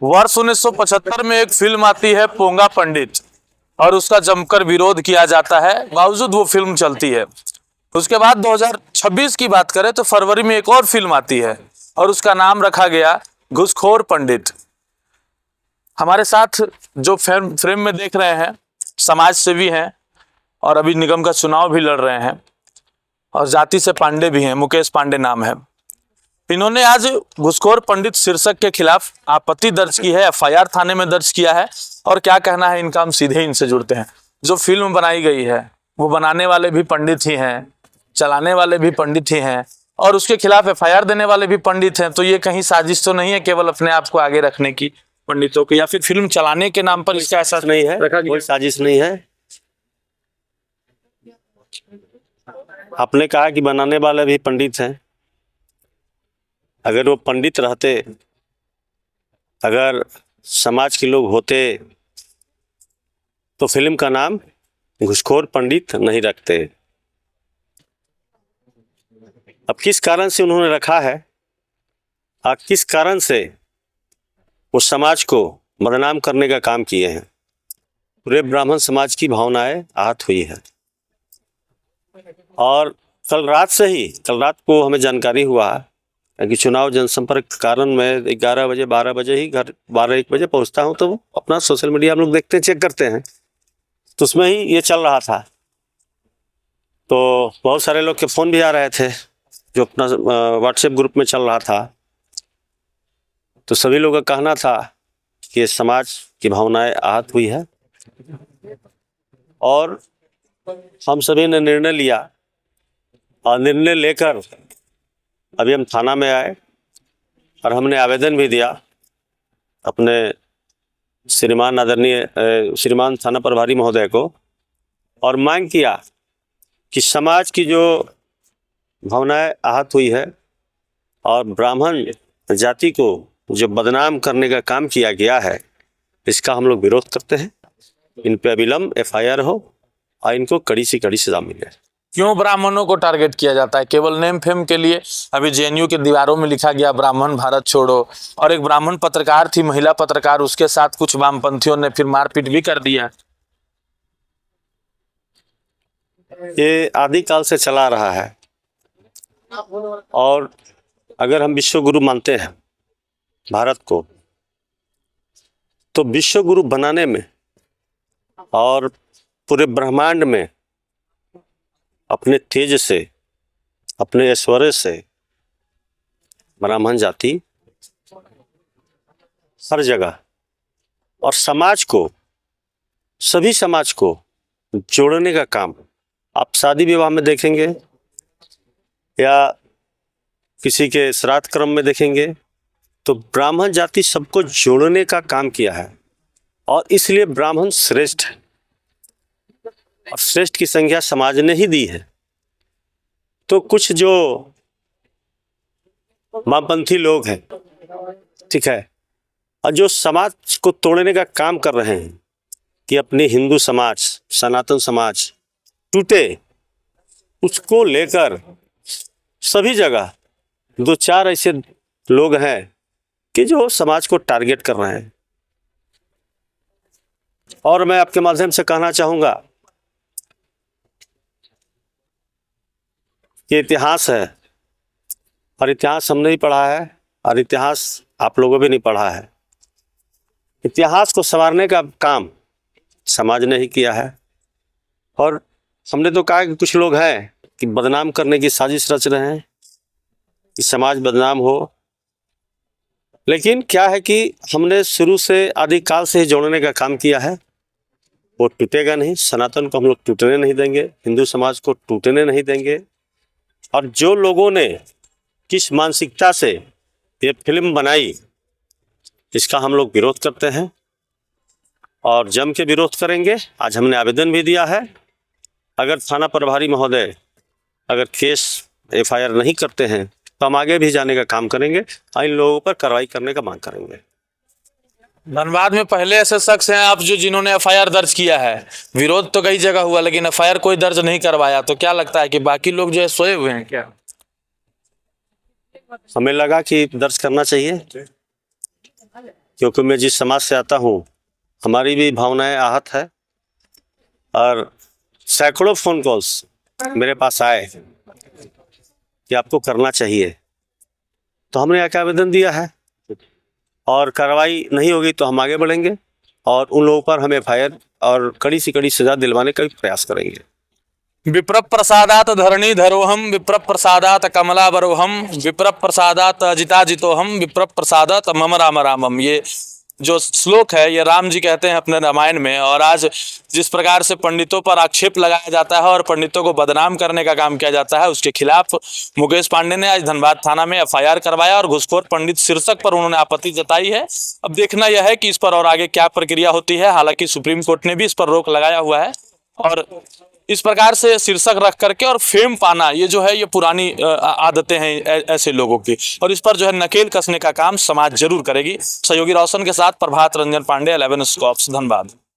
वर्ष 1975 में एक फिल्म आती है पोंगा पंडित, और उसका जमकर विरोध किया जाता है, बावजूद वो फिल्म चलती है। उसके बाद 2026 की बात करें तो फरवरी में एक और फिल्म आती है और उसका नाम रखा गया घूसखोर पंडित। हमारे साथ जो फ्रेम में देख रहे हैं समाज सेवी हैं और अभी निगम का चुनाव भी लड़ रहे हैं और जाति से पांडे भी हैं, मुकेश पांडे नाम है। इन्होंने आज घूसखोर पंडित शीर्षक के खिलाफ आपत्ति दर्ज की है, एफआईआर थाने में दर्ज किया है। और क्या कहना है इनका, हम सीधे इनसे जुड़ते हैं। जो फिल्म बनाई गई है वो बनाने वाले भी पंडित ही हैं, चलाने वाले भी पंडित ही हैं और उसके खिलाफ एफआईआर देने वाले भी पंडित हैं। तो ये कहीं साजिश तो नहीं है केवल अपने आप को आगे रखने की पंडितों की, या फिर फिल्म चलाने के नाम पर इसका एहसास नहीं है, कोई साजिश नहीं है। आपने कहा कि बनाने वाले भी पंडित हैं। अगर वो पंडित रहते, अगर समाज के लोग होते तो फिल्म का नाम घूसखोर पंडित नहीं रखते। अब किस कारण से उन्होंने रखा है और किस कारण से वो समाज को बदनाम करने का काम किए हैं, पूरे ब्राह्मण समाज की भावनाएं आहत हुई है। और कल रात को हमें जानकारी हुआ कि चुनाव जनसंपर्क के कारण मैं 11 बजे 12 बजे ही घर 12-1 बजे पहुंचता हूं, तो अपना सोशल मीडिया हम लोग देखते हैं, चेक करते हैं, तो उसमें ही ये चल रहा था। तो बहुत सारे लोग के फ़ोन भी आ रहे थे जो अपना व्हाट्सएप ग्रुप में चल रहा था। तो सभी लोगों का कहना था कि समाज की भावनाएं आहत हुई है और हम सभी ने निर्णय लिया और निर्णय लेकर अभी हम थाना में आए और हमने आवेदन भी दिया अपने श्रीमान आदरणीय श्रीमान थाना प्रभारी महोदय को, और मांग किया कि समाज की जो भावनाएं आहत हुई है और ब्राह्मण जाति को जो बदनाम करने का काम किया गया है, इसका हम लोग विरोध करते हैं। इन पे अविलंब एफआईआर हो और इनको कड़ी से कड़ी सजा मिले। क्यों ब्राह्मणों को टारगेट किया जाता है? केवल नेम फेम के लिए? अभी जेएनयू के दीवारों में लिखा गया ब्राह्मण भारत छोड़ो, और एक ब्राह्मण पत्रकार थी, महिला पत्रकार, उसके साथ कुछ वामपंथियों ने फिर मारपीट भी कर दिया। ये आदिकाल से चला रहा है और अगर हम विश्व गुरु मानते हैं भारत को, तो विश्व गुरु बनाने में और पूरे ब्रह्मांड में अपने तेज से, अपने ऐश्वर्य से ब्राह्मण जाति हर जगह और समाज को, सभी समाज को जोड़ने का काम आप शादी विवाह में देखेंगे या किसी के श्राद्ध क्रम में देखेंगे, तो ब्राह्मण जाति सबको जोड़ने का काम किया है और इसलिए ब्राह्मण श्रेष्ठ है और श्रेष्ठ की संज्ञा समाज ने ही दी है। तो कुछ जो वामपंथी लोग हैं, ठीक है, और जो समाज को तोड़ने का काम कर रहे हैं कि अपने हिंदू समाज, सनातन समाज टूटे, उसको लेकर सभी जगह 2-4 ऐसे लोग हैं कि जो समाज को टारगेट कर रहे हैं। और मैं आपके माध्यम से कहना चाहूँगा कि इतिहास है और इतिहास हमने ही पढ़ा है और इतिहास आप लोगों भी नहीं पढ़ा है। इतिहास को संवारने का काम समाज ने ही किया है और हमने तो कहा कि कुछ लोग हैं कि बदनाम करने की साजिश रच रहे हैं कि समाज बदनाम हो, लेकिन क्या है कि हमने शुरू से आदिकाल से ही जोड़ने का काम किया है। वो टूटेगा नहीं, सनातन को हम लोग टूटने नहीं देंगे, हिंदू समाज को टूटने नहीं देंगे। और जो लोगों ने किस मानसिकता से ये फिल्म बनाई, इसका हम लोग विरोध करते हैं और जम के विरोध करेंगे। आज हमने आवेदन भी दिया है। अगर थाना प्रभारी महोदय अगर केस एफआईआर नहीं करते हैं तो हम आगे भी जाने का काम करेंगे और इन लोगों पर कार्रवाई करने का मांग करेंगे। धनबाद में पहले ऐसे शख्स हैं आप जिन्होंने एफआईआर दर्ज किया है, विरोध तो कई जगह हुआ लेकिन एफआईआर कोई दर्ज नहीं करवाया, तो क्या लगता है कि बाकी लोग जो है सोए हुए हैं क्या? हमें लगा कि दर्ज करना चाहिए क्योंकि मैं जिस समाज से आता हूँ हमारी भी भावनाएं आहत है और सैकड़ों फोन कॉल्स मेरे पास आए कि आपको करना चाहिए। तो हमने एक आवेदन दिया है और कार्रवाई नहीं होगी तो हम आगे बढ़ेंगे और उन लोगों पर हम FIR और कड़ी से कड़ी सजा दिलवाने का भी प्रयास करेंगे। विप्र प्रसादात धरणी धरोहम, विप्र प्रसादात कमला बरोहम, विप्र प्रसादात अजिता जितोहम, विप्र प्रसादात मम राम रामम। ये जो श्लोक है ये राम जी कहते हैं अपने रामायण में। और आज जिस प्रकार से पंडितों पर आक्षेप लगाया जाता है और पंडितों को बदनाम करने का काम किया जाता है, उसके खिलाफ मुकेश पांडे ने आज धनबाद थाना में FIR करवाया और घूसखोर पंडित शीर्षक पर उन्होंने आपत्ति जताई है। अब देखना यह है कि इस पर और आगे क्या प्रक्रिया होती है। हालांकि सुप्रीम कोर्ट ने भी इस पर रोक लगाया हुआ है और इस प्रकार से शीर्षक रख करके और फेम पाना ये जो है ये पुरानी आदतें हैं ऐसे लोगों की, और इस पर जो है नकेल कसने का काम समाज जरूर करेगी। सहयोगी रोशन के साथ प्रभात रंजन पांडे, 11 स्कॉप्स, धनबाद।